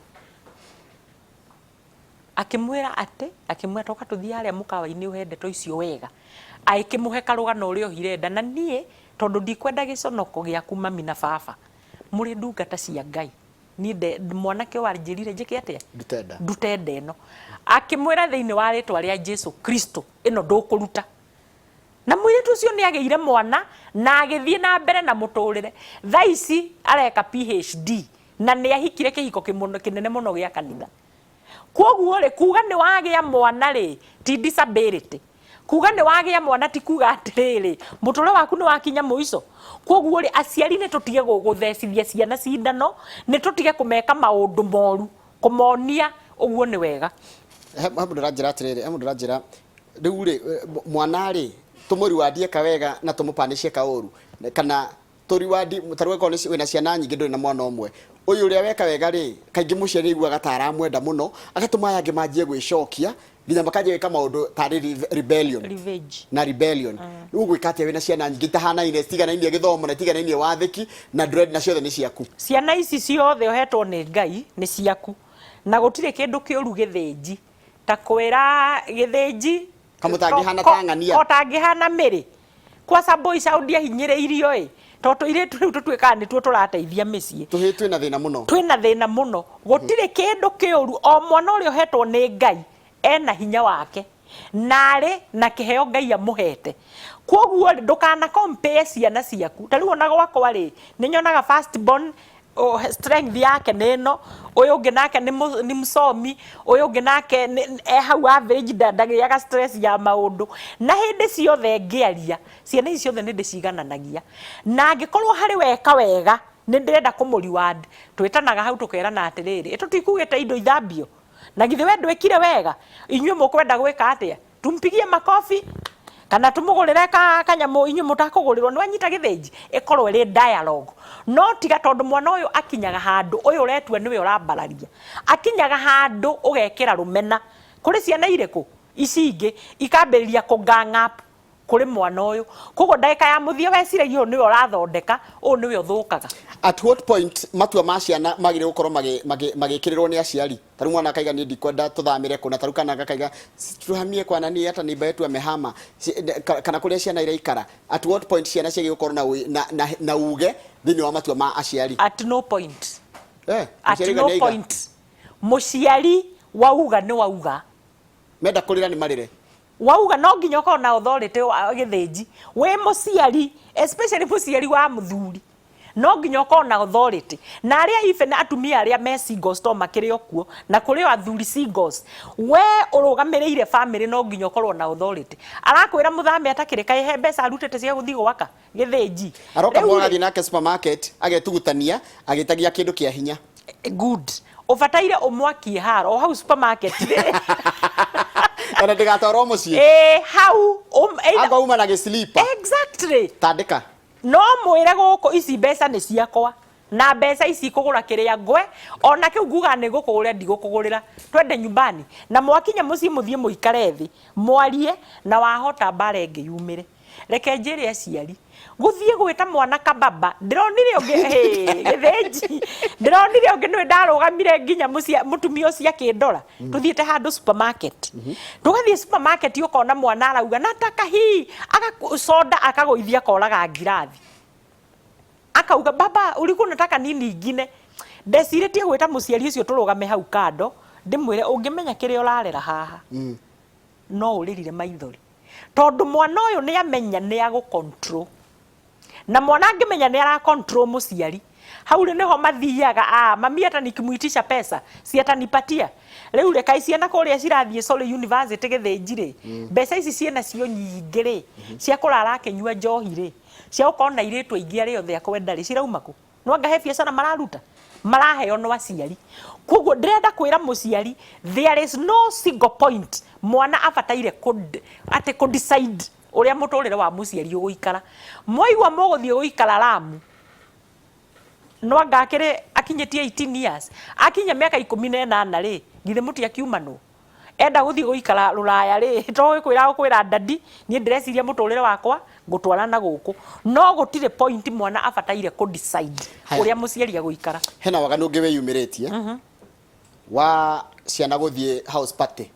Akĩmwĩra atĩ, akĩmwĩra toka tũthiĩ harĩa mũkawa-inĩ ũhe ndeto icio wega. Akĩmũhe karũgano ũrĩa ohire nda, na niĩ tondũ ndikwenda gĩconoko gĩaku mami na baba. Mũrĩ ndungata cia Ngai. Niĩ mwanake wanjĩrire njĩke atĩa? Ndute nda ĩno. Akĩmwĩra thĩinĩ wa rĩtwa rĩa Jesu Kristo ĩno ndũkũruta. Na mũirĩtu ũcio nĩ agĩire mwana na agĩthiĩ na mbere na mũtũrĩre. Thaa ici areka PhD na nĩ ahikire kĩhiko kĩnene mũno gĩa kanitha. Koguo rĩ, kuga nĩ wagĩa mwana rĩ, ti disability. Kuga nĩ wagĩa mwana ti kuga atĩrĩrĩ, mũtũrĩre waku nĩ wakinya mũico. Koguo rĩ, aciari nĩ tũtige gũthecithia ciana cindano, nĩ tũtige kũmeka maũndũ moru, kũmonia ũguo nĩ wega. Mũndũ aranjĩra atĩrĩrĩ, mũndũ aranjĩra rĩu rĩ, mwana rĩ, tũmũriwandie kawega na tũmũpanishe kaũru, kana tũriwandi tarweko wĩna ciana nyingĩ ndũrĩ na mwana ũmwe. Ũyũ ũrĩa weka wega rĩ, kaingĩ mũciari aiguaga ta aramwenda mũno, agatũma aya angĩ manjie gwĩcokia, nginya makanjia gwĩka maũndũ tarĩ rebellion. Na rebellion. Rĩu gwĩka atĩa wĩna ciana nyingĩ itahanaine, citiganainie gĩthomo na itiganainie wathĩki, na ndũrendi na ciothe nĩ ciaku. Ciana ici ciothe ohetwo nĩ Ngai nĩ ciaku. Na gũtirĩ kĩndũ kĩũru Gĩthĩnji. Ta kwĩra Gĩthĩnji kamũtangĩhana ta ng'ania. Otangĩhana mĩrĩ. Kwa sababu Saudi ahinyĩrĩirio ĩ. Tondũ irĩtu rĩu tũtuĩkaga nĩtuo tũrateithia mĩciĩ. Twĩna thĩna mũno. Twĩna thĩna mũno. Gũtirĩ kĩndũ kĩũru, o mwana ũrĩa ũhetwo nĩ Ngai ena hinya wake. Narĩ na kĩheo Ngai amũhete. Koguo ndukana compare ciana ciaku. Tariu ona gwakwa ri ninyonaga first born strength yake neno, uyu ungi nake ni msomi, uyu ungi nake hau average ndagiaga stress ya maundu, na hindi ciothe ngiaria ciana ici ciothe nindi cigananagia, na angikorwo hari weka wega nindirenda kumuriward twitanaga hau tukerana atiriri tutikugite indo ithambio na githe we ndwikire wega inyuĩ mukwenda gwika atia tumpigie makofi kana tumugurire kanyamu inyuĩ mutakugurirwo ni wanyita githĩnji ikorwo iri dialogue no tiga tondu mwana uyu akinyaga handu uyu uretua niwe urambararia akinyaga handu ugekira rumena kuri ciana iriku ici ingi ikambiriria kuganga up kuri mwana uyu koguo ndagika ya muthia weciragia niwe urathondeka u niwe uthukaga. At what point matua ma ciana magire gukorwo magikirirwo ni aciari taru mwana akaiga ni ndikwenda tuthamire kuna taru kana akaiga tuhamie kwa nani hata ni betu amehama kana kuria ciana iraikara. At what point ciana ciage gukorwo na uge thini wa matua ma aciari? At no point. At no point muciari wauga ni wauga menda kurira ni marire wauga no nginya ukorwo na authority wa githĩnji we muciari especially muciari wa muthuri no nginya ukorwo na authority na aria ife na atumia aria me singles to makiri okuo na kuri athuri singles we urugamiriire family no nginya ukorwo na authority arakwira muthame atakirika he mbeca arutete cia guthi gwaka githĩnji aroka mwana thi nake supermarket agetugutania agitagia kindu kia hinya good ubataire umwakie haro hau supermarket ana ndigatoro muciĩ hau anga uma na gĩslipa exactly tandika no mwire guku ici mbeca ni ciakwa na mbeca ici kugura kiria ngwe ona kiu nguga ni gukugurira ndigukugurira twende nyumbani na mwakinya muciĩ muthie muikare thi mwarie na wahota bare ngi yumire reke njire aciari guthie gwita mwana kababa ndironire ungi githĩnji ndironire ungi nĩ ndarugamire nginya mutumia ucio akindora tuthiete handu supermarket tugathie supermarket ukona mwana arauga nataka hii soda akagoithia koraga ngirathi akauga baba ulikuwa unataka nini ingine ndeciritie gwita muciari ucio turugame hau kando ndimwire ungimenya kiria urarera haha no uririre maithori tondu mwana uyu ni amenya ni agu control na mwana angimenya ni ara control muciari hau niho mathiaga mami hata nikimwitisha pesa si atanipatia riu reka ciana kuria cirathie Sole University githĩnji ri mbeca ici ciena cio nyingĩ ri cia kurara akinyua njohi ri cia ukona iritwa ingi ari othe akwenda ri cirauma ku no ngahe biacara mararuta maraheo no aciari koguo ndirenda kwira muciari there is no single point mwana abataire ku decide uria muturire wa muciari uguikara moigwa muguthie guikara Lamu no ngakire akinyetie 18 years akinya miaka 18 ri githe muti akiuma no enda guthie guikara Ruraya ri to kwira dadi ni ndireciria muturire wakwa ngutwara na guku no gutire point mwana abataire ku decide uria muciari aguikara hena waganu ungi wiyumiritie wa ciana guthie house party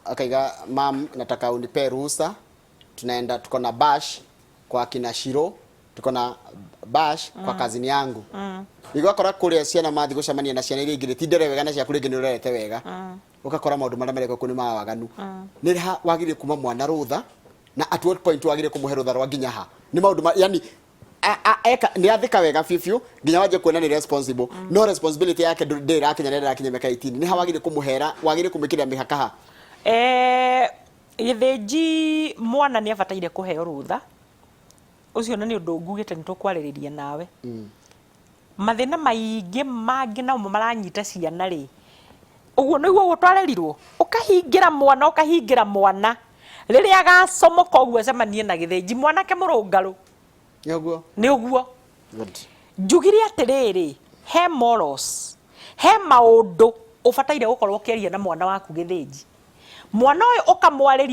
akaiga mam nataka unipe ruhusa tunaenda tuko na bash kwa kina Shiro tuko na bash kwa kazini yangu igakora kuria ciana mathi gucamania na ciana iria ingire tindere wega na cia kuri ngine urete wega ukakora maundu maria mareko kuni ma waganu ni wagire kuma mwana rutha na at what point wagire kumuhe rutha rwa nginya ha ni maundu yani eka ni athika wega fifiu nginya waje kuona ni responsible no responsibility yake ndira akinya miaka 18 ni hawagire kumuhera wagire kumikira mihaka ha githĩnji mwana ni abataire kuheo rutha ucio na ni undu ngugite ni tukwariria nawe mathina maingi mangi na maranyita ciana ri uguo niguo gutwarerirwo ukahingira mwana riria agacomoka uguo cemanie na githĩnji mwanake murungaru ni uguo njugire atiriri he morals he maundu ubataire gukorwo ukiaria na mwana waku githĩnji mwana uyu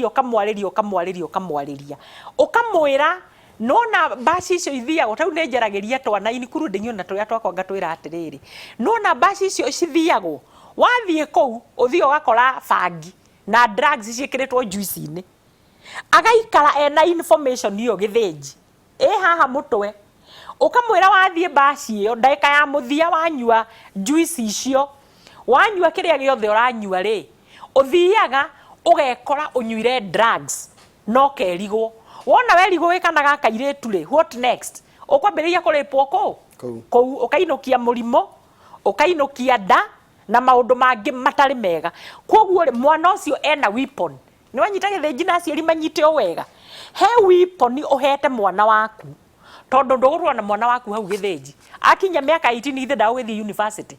ukamwariria ukamwira nona basi icio ithiago tau ne njaragiria twana inikuru ndinyona turia twakwa ngatwira atiriri nona basi icio cithiago wathie kou uthio gakora fangi na drugs cikiritwo juice ini agaikara ena information iyo githĩnji haha mutwe ukamwira wathie basi iyo ndaika ya muthia wanyua juice icio wanyua kiria giothe uranyua ri uthiaga ugekora unyuire drugs no kerigwo wona weri gwikanaga kairitu ri what next ukwambiriria kuripwo kou ukainukia murimo ukainukia nda na maundu mangi matari mega koguo ri mwana ucio ena weapon ni wanyita githinji na aciari manyite o wega he weapon uhete mwana waku tondu ndugurwa na mwana waku hau githinji akinya miaka 18 ithe ndagũgĩthiĩ university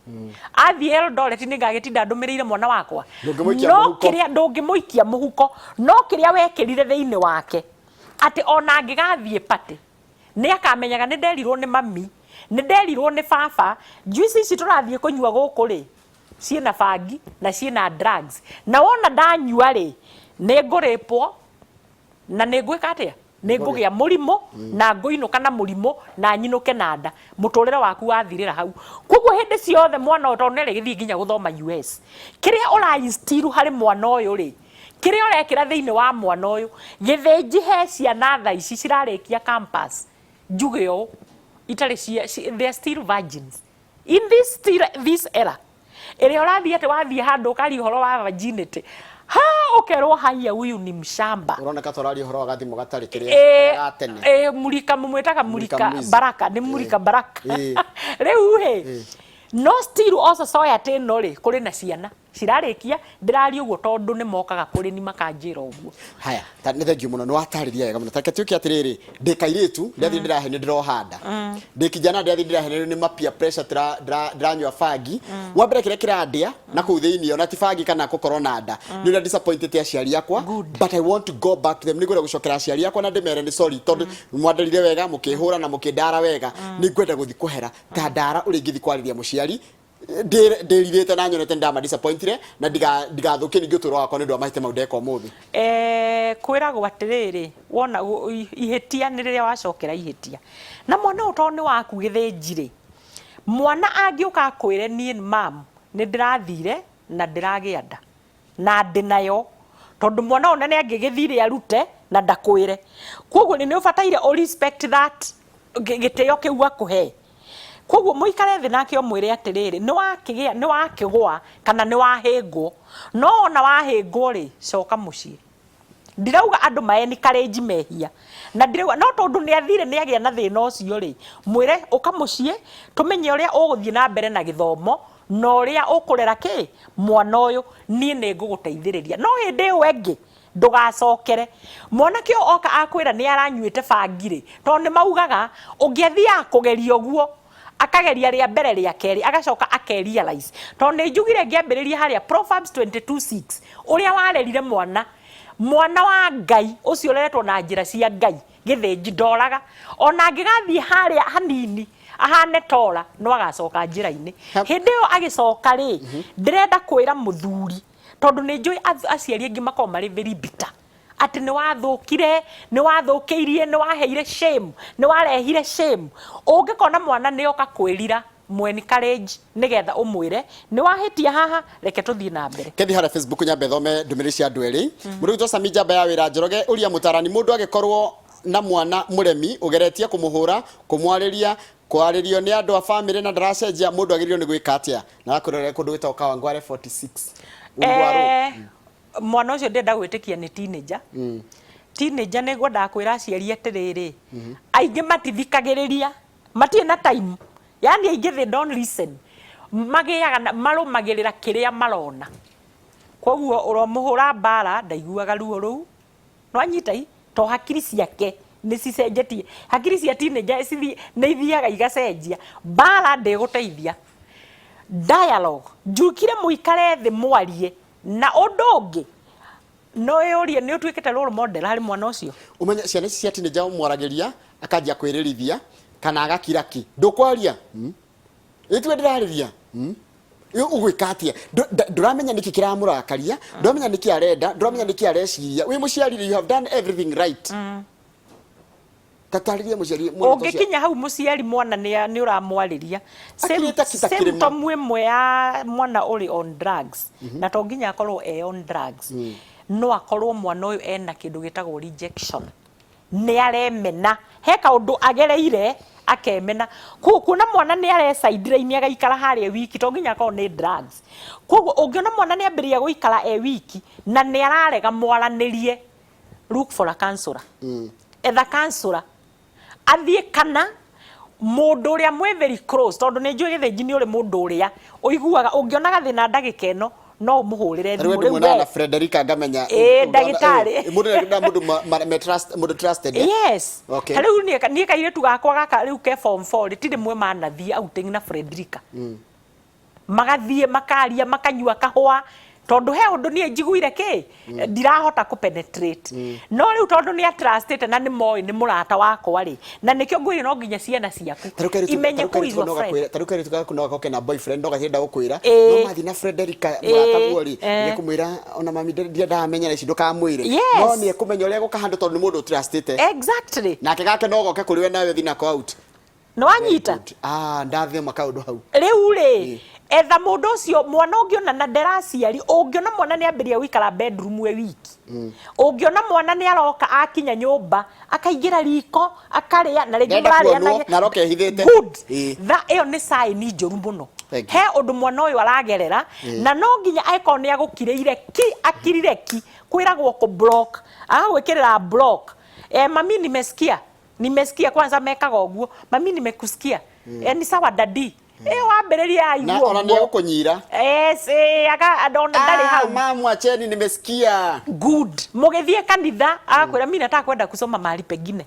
athiĩ Eldoret ni ngagĩtinda ndũmĩrĩire mwana wakwa no kiria ndũngĩmũikia mũhuko no kiria wekĩrire thĩinĩ wake ati ona angĩgathiĩ pati ni akamenyaga ni nderirwo ni mami ni nderirwo ni baba juice ici tũrathiĩ kũnyua gũkũ ri ciĩna bangi na ciĩna drugs na wona ndanyua ri nĩ ngũrĩpwo na nĩ ngwĩka atĩa nĩ ngũgĩa mũrimũ na ngũinũka na mũrimũ na nyinũke na nda mũtũrĩre waku wathirĩra hau koguo hĩndĩ ciothe mwana ũyũ tondũ nĩarĩgĩthiĩ nginya gũthoma US kĩrĩa ũrainstill harĩ mwana ũyũ rĩ kĩrĩa ũrekĩra thĩinĩ wa mwana ũyũ gĩthĩnji he ciana thaa ici cirarĩkia campus njuge ũũ itarĩ they are still virgins in this era ĩrĩa ũrathiĩ atĩ wathiĩ handũ ũkaria ũhoro wa virginity ha ukerwo haya huyu ni mshamba uroneka torari horo gathimo gatari kiria tene mulika mumwetaga mulika baraka ni mulika baraka riu he no still also society no ri kuri na ciana cirarĩkia ndĩrari ũguo tondũ nĩ mokaga kũrĩ ni makanjĩra ũguo haya nĩ thengio mũno nĩ watariria wega mũno take tuki atiriri ndikairitu ndathi ndirahe nĩ ndirohanda ndikijana ndathi ndirahe nĩ mapia pressure dranywa fagi wa mbere kĩrĩa kĩrandia na kũu thĩinĩ ona ti fagi kana gũkorwo na nda nĩ ũrĩa disappointed aciari akwa but I want to go back to them nĩngwenda gũcokera aciari akwa na ndĩmere nĩ sorry tondũ mwandarire wega mũkĩhũra na mũkĩndara wega nĩngwenda gũthi kũhera ta ndara ũrĩ ngĩthi kwarĩria mũciari ndirithite na nyonete ndama disappointed na ndigathukie ningi uturo wakwa nĩ ndwa mahite mau ndeka ũmũthĩ kwĩragwo atĩrĩrĩ wona ihĩtia nĩ rĩrĩa wacokera ihĩtia na mwana ũtoo nĩ waku gĩthĩnji-rĩ mwana angĩũka kwĩre niĩ mam nĩ ndĩrathire na ndĩragĩa nda na ndĩ nayo tondũ mwana ũnene angĩgĩthire arute na ndakwĩre koguo nĩ ũbataire o respect that gĩtĩo kĩu akũhe koguo mũikare thĩ nake ũmwĩre atĩrĩrĩ nĩ wakĩgwa kana nĩ wahĩngwo no ona wahĩngwo-rĩ coka mũciĩ ndirauga andũ maencourage mehia na ndirauga no tondũ nĩ athire nĩ agĩa na thĩna ũcio-rĩ mwĩre ũka mũciĩ tũmenye ũrĩa ũgũthiĩ na mbere na gĩthomo na ũrĩa ũkũrera kĩ mwana ũyũ niĩ nĩ ngũgũteithĩrĩria no hĩndĩ ĩyo ĩngĩ ndũgacokere mwanake ũyũ oka akwĩra nĩ aranyuĩte bangi-rĩ tondũ nĩ maugaga ũngĩathiaga kũgeria ũguo akageria rĩa mbere rĩa kerĩ agacoka akerealize tondũ nĩ njugire ngĩambĩrĩria harĩa Proverbs 22:6 ũrĩa warerire mwana wa Ngai ũcio ũreretwo na njĩra cia Ngai gĩthĩnji ndoraga ona angĩgathiĩ harĩa hanini ahane tora no agacoka njĩra-inĩ hĩndĩ ĩyo agĩcoka-rĩ ndĩrenda kwĩra mũthuri tondũ nĩ njũĩ aciari aingĩ makorwo marĩ very bitter ati nĩ wathũkire nĩ wathũkĩirie nĩ waheire shame nĩ warehire shame ũngĩkona mwana nĩ oka kwĩrira mweni courage nigetha ũmwĩre nĩ wahĩtia haha reke tũthiĩ na mbere kethi harĩa Facebook nyambe thome ndũmĩrĩri cia andũ erĩ mũrũgi Josami Njamba ya wĩra Njoroge ũria mũtarani mũndũ agĩkorwo na mwana mũremi ũgeretie kũmũhũra kũmwarĩria kwarĩrio nĩ andũ a family na ndaracenjia mũndũ agĩrĩirwo nĩ gwĩka atĩa na akũrore kũndũ gwĩtagwo Kawangware 46 mwana ũcio ndenda gwĩtĩkia nĩ teenager teenager nĩ ngwendaga kwĩra aciari atĩrĩrĩ aingĩ matithikagĩrĩria matirĩ na time yani aingĩ they don't listen magĩaga marũmagĩrĩra kĩrĩa marona koguo ũromũhũra mbara ndaiguaga ruo rũu no anyitai to hakiri ciake nĩ cicenjetie hakiri cia teenager nĩ ithiaga igacenjia mbara ndĩgũteithia dialogue njukire mũikare thĩ mwarie na ũndũ ũngĩ no yũrie nĩ ũtuĩkĩte role model harĩ mwana ũcio ũmenye ciana cia teenager mwaragĩria akanjia kwĩrĩrithia kana agakira ki ndũkwaria itwe ndĩrarĩria ũgwĩka atĩa ndũramenya nĩkĩ kĩramũrakaria ndũramenya nĩkĩ arenda ndũramenya nĩkĩ areciria wĩ mũciari you have done everything right tataririe mũciari mwana ũcio ũngĩkinya hau mũciari mwana nĩ ũramwarĩria symptom ĩmwe ya mwana ũrĩ on drugs na to nginya akorwo on drugs no akorwo mwana ũyũ ena kĩndũ gĩtagwo rejection nĩ aremena he kaũndũ agereire akemena kuona mwana nĩ arecaindira-inĩ agaikara harĩa wiki to nginya akorwo nĩ drugs koguo ũngĩona mwana nĩ ambĩrĩria gũikara wiki na nĩ ararega mwaranĩrie look for a counselor etha counselor athie kana mundu uria mwe very close tondu ni njui githinji ni uri mundu uria uiguaga ungiona gathina ndagika ino no umuhurire thimu riu na Frederica ngamenya ndagitari mundu trusted yes okay riu ni kairetu gakwa gaka riu ke form 4 ritire mwe manathie outing na Frederica magathie makaria makanyua kahwa tondu he undu ni njiguire ki ndirahota ku penetrate no riu tondu ni trusted na ni moi ni murata wakwa ri na nikio ngwire no nginya ciana ciaku imenye kuizwa friend taruka ritu gakunoga koke na boyfriend ndoga cienda gukwira no mathi na Frederica murata guori ni kumwira ona mami ndia menya ici ndukamwire no ni kumenya uria gukahando tondu ni mundu trusted exactly nake gake no goke kuri we nawe thina ko out no anyita ndathie makaundu hau riu ri etha mundu ucio mwana ungiona na nderaciari ungiona mwana ni ambiria wikara bedroom we wiki ungiona mwana ni aroka akinya nyumba akaingira riko akaria na rigi muraria na roke hithite good that iyo ni sign njuru muno he undu mwana uyu aragerera na no nginya aiko ni agukirire akirire kwiragwo ku block agwikirira block mami nimesikia kwanza mekaga uguo mami nimekusikia ni sawa dadi wambiriria aiguo na ona ni gukunyira aga adona ndari hau mama acheni nimesikia good mugithie kanitha agakwira mimi nataka kwenda kusoma mahali pengine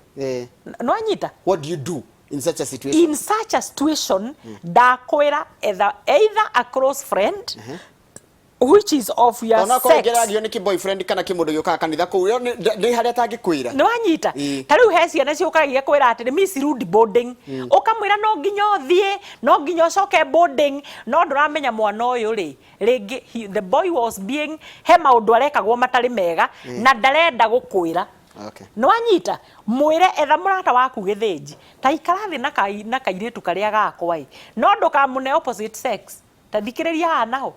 no anyita what do you do in such a situation ndakwira either a close friend which is of your sex ona geragio ni ki boyfriend kana ki mundu yuka kanitha ku ni haria tangikwira no anyita tariu he ciana ciukagia kwira ati miss rude boarding ukamwira no nginya thie no nginya coke boarding no nduramenya mwana uyu ri ringi the boy was being he maundu arekagwo matari mega na ndarenda gukwira okay no anyita mwire etha murata waku githinji ta ikara thi na kairetu karia gakwa no ndukamune opposite sex tathikiriria hanaho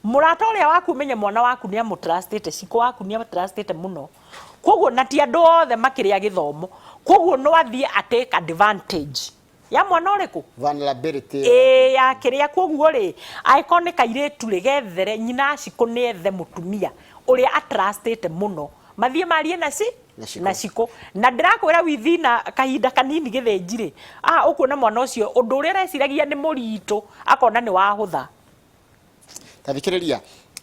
murata uria waku menya mwana waku ni amutrustite ciko waku ni amutrustite muno koguo na ti andu othe makiria githomo koguo no athie take advantage ya mwana uriku vulnerability ya kiria koguo ri iconic kairetu ri gethere nyina ciko ni ethe mutumia uria atrustite muno mathie marie na ciko na ndirakwira withina kahinda kanini githinji ri ukuona mwana ucio undu uria reciragia ni murito akona ni wahutha tathikiriria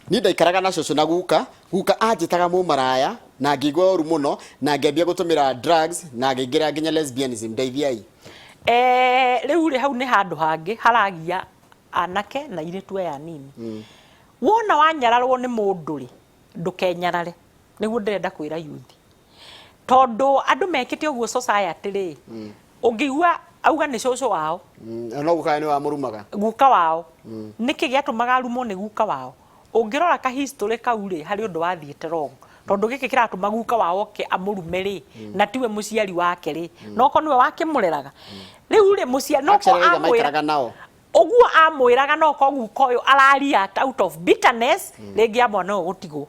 ni ndaikaraga na cucu na guka anjitaga mu maraya na ngigwa oru muno na ngiambia gutumira drugs na ngingira nginya lesbianism ndeithiai riu ri hau ni handu hangi haragia anake na iritu ya nini wona wanyararwo ni mundu ri ndukenyarare niguo ndirenda kwira youth tondu andu mekite uguo society ri ungigua auga ni cucu wao no guka ni wa murumaga guka wao niki giatumaga rumo ni guka wao ungirora ka history kau ri hari undu wathiete wrong tondu giki kiratuma guka wao ke amurume ri na tiwe muciari wake ri no ko niwe wake mureraga riu ri muciari no ko amwiraga nao uguo amwiraga no ko guka uyu araria out of bitterness ringi ya mwana uyu gutigo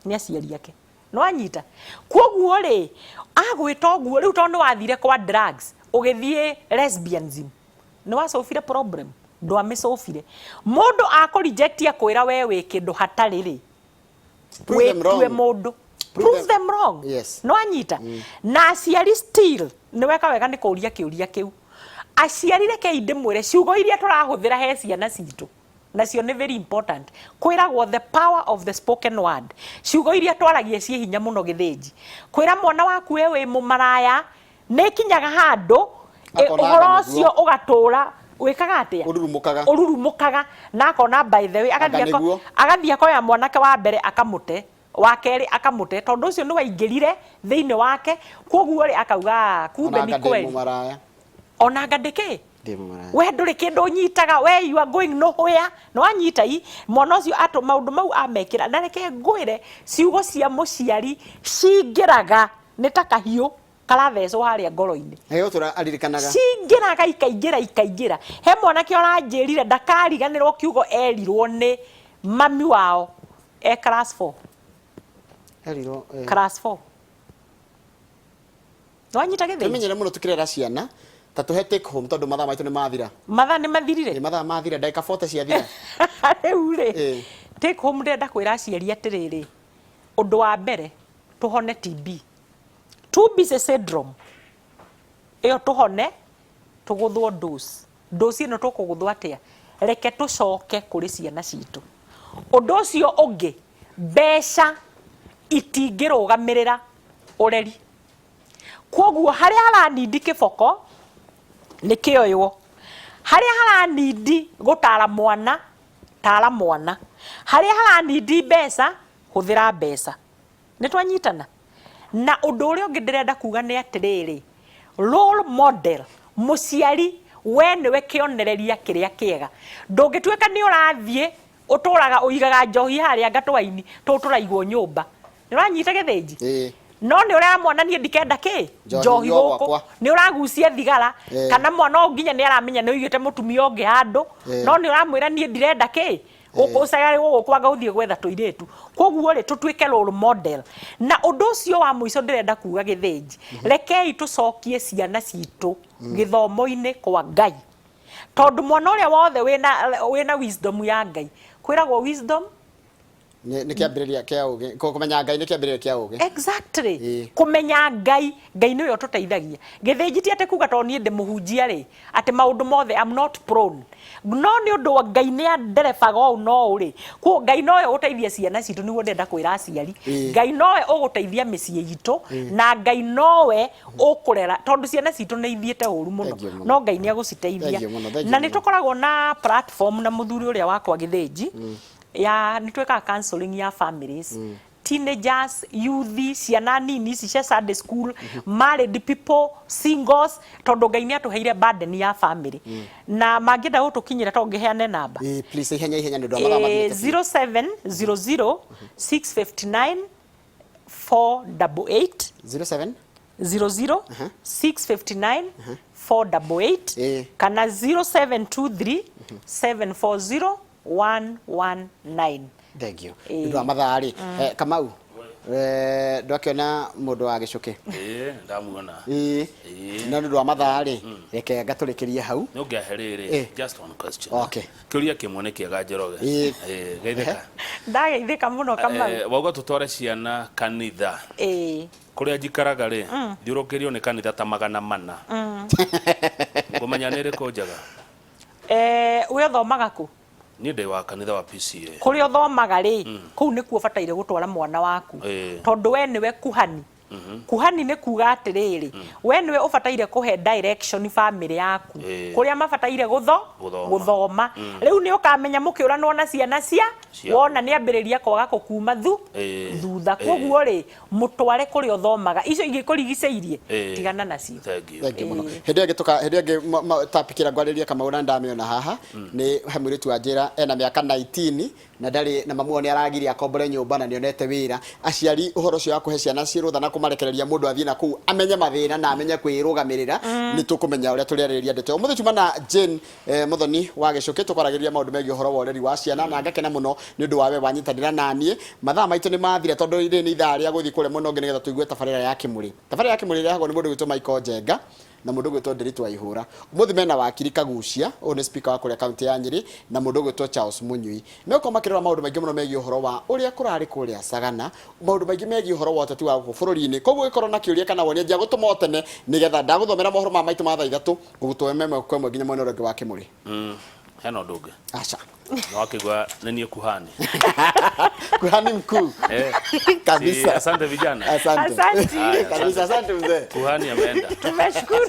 ni aciari yake no anyita koguo ri agwita uguo riu tondu wathire kwa drugs ugithie lesbianism no wasofire problem ndo amesofire mundu akurejectia kwira we wi kindu hatari ri we mundu prove them wrong yes no anyita na aciari still ni weka wega ni kuria kiuria kiu aciari reke inde mwire ciugo iria turahuthira he ciana citu nacio ni very important kwiragwo the power of the spoken word ciugo iria twaragia cie hinya muno githinji kwira mwana waku we wi mumaraya ni kinyaga handu uhoro ucio ugatura wikaga atia ururumukaga na akona by the way agathia koya mwanake wa mbere akamute wa keri akamute tondu ucio ni waingirire thiini wake koguo ri akauga kumbe ni kweli ona ngandike we nduri kindu nyitaga we you are going nowhere no anyita mwana ucio atu maundu mau amekira na reke ngwire ciugo cia muciari cingiraga ni ta kahiu karathecwo haria ngoro-ini heyo turaririkanaga cingiraga ikaingira he mwanake oranjirire ndakariganirwo kiugo erirwo ni mami wao class 4 erirwo class 4 no anyita githe tumenyere muno tukirera ciana ta tuhe take home tondu mathaa maitu ni mathira ni mathirire mathaa mathira ndagika 40 cia thira riu ri take home ndenda kwira aciari atiriri undu wa mbere tuhone TB too busy syndrome iyo tuhone tuguthwo dose ino tukuguthwo atia reke tucoke kuri ciana citu undu ucio ungi mbeca itingirugamirira ureri koguo haria haranindi kiboko nikioywo haria haranindi gutara mwana tara mwana haria haranindi mbeca huthira mbeca nitwanyitana na undu uria ungi ndirenda kuga ni atiriri role model muciari we niwe kionereria kiria kiega ndungituika ni urathie uturaga uigaga njohi haria ngatwaini tuturaigwo nyumba niranyita githinji no ni uramwana nie ndikenda ki njohi guku ni uragucia thigara kana mwana nginya ni aramenya ni uigite mutumia ungi handu no ni uramwira nie ndirenda ki ukusagari kwanga uthie gwetha tuiretu koguo ri tutwike role model na undu ucio wa muico ndirenda kuga githinji rekei tucokie ciana citu githomo-ini kwa Ngai tondu mwana uria wothe wina wisdom ya Ngai kwiragwo wisdom ni kiambiriria kia ugi kumenya Ngai ni kiambiriria kia ugi exactly kumenya Ngai ni uyo tuteithagia githinji ti ate kuga to nie ndi muhunjia ri ati maundu mothe I'm not prone no ni undu wa Ngai ni anderebaga o no ri ko Ngai no yo uteithia ciana citu niguo ndenda kwira aciari Ngai no we uguteithia mĩciĩ itu na Ngai no we ukurera tondu ciana citu ni ithiete uru muno no Ngai ni aguciteithia na ni tukoragwo na platform na muthuri uria wakwa githinji ya nitweka counseling ya families teenagers youth ciana nini cia Sunday school married people singles tondu Ngai ni atuheire burden ya family na mangienda gutukinyira to ngiheane namba please ihenya ni ndo mathama 0700 659 488 07 00 659 488 kana 0723 740 119. Thank you. Ndu amathari Kamau ndakiona mundu wa Gichuki ndamuona na ndu amathari reke gaturikirie hau nungiaherere just one question okay kiuria kimwe ni kiega njoroge geithika ndageithika muno Kamau wauga tutware ciana kanitha kuria njikaraga ri thiurukirio ni kanitha ta 400 ngumenya ni riku njaga we thomaga ku ni ndi wa kanitha wa PCA kuri uthomaga ri kuu nikuo bataire gutwara mwana waku tondu we niwe kuhani kuhani ni kuga atiriri we niwe ubataire kuhe direction family yaku kuria mabataire guthoma riu ni ukamenya mukiuranwo na ciana cia wona ni ambiriria kwaga gukuma thutha koguo ri mutware kuri uthomaga icio ingikurigiceirie tigana nacio thank you muno hindi tapikira ngwariria kama ura ndamiona haha ni hamuritu wa njira ena miaka 19 na ndari na mamu ni aragiria akombore nyumba na nionete wira aciari uhoro cio akuhe ciana cirutha na kumarekereria mundu athie na kuu amenye mathina na amenye kwirugamirira ni tukumenya uria turiariria ndete umuthe tuma na Jane Muthoni wa Gichuki tukwaragiria maundu megi uhoro wa ureri wa ciana na ngakena muno ni undu wawe wanyitanira nanie mathaa maitu ni mathire tondu iri ni ithaa ria guthii kure muno nginya tuigue tabarira ya kimuri rehagwo ni mundu gwitwo Michael Njenga na mundu gwitwo Ndiritwa Ihura umuthi mena wakiri Kagucia o ni speaker wa kuria county ya Nyeri na mundu gwitwo Charles Munyui me ko makirora maundu maingi muno megi uhoro wa uria kurari kuria Sagana maundu maingi megi uhoro wa uteti wa bururi-ini koguo ikorwo na kiuria kana wonia njia gutuma tene nigetha ndaguthomera mohoro ma maitu ma thaa 3 gugutwe meme kwa mwe nginya mwena uria wa kimuri hena ndunge acha wakigwa nani kuhani kuhani mkuu kabisa asante vijana asante kabisa asante mzee kuhani ameenda tumeshukuru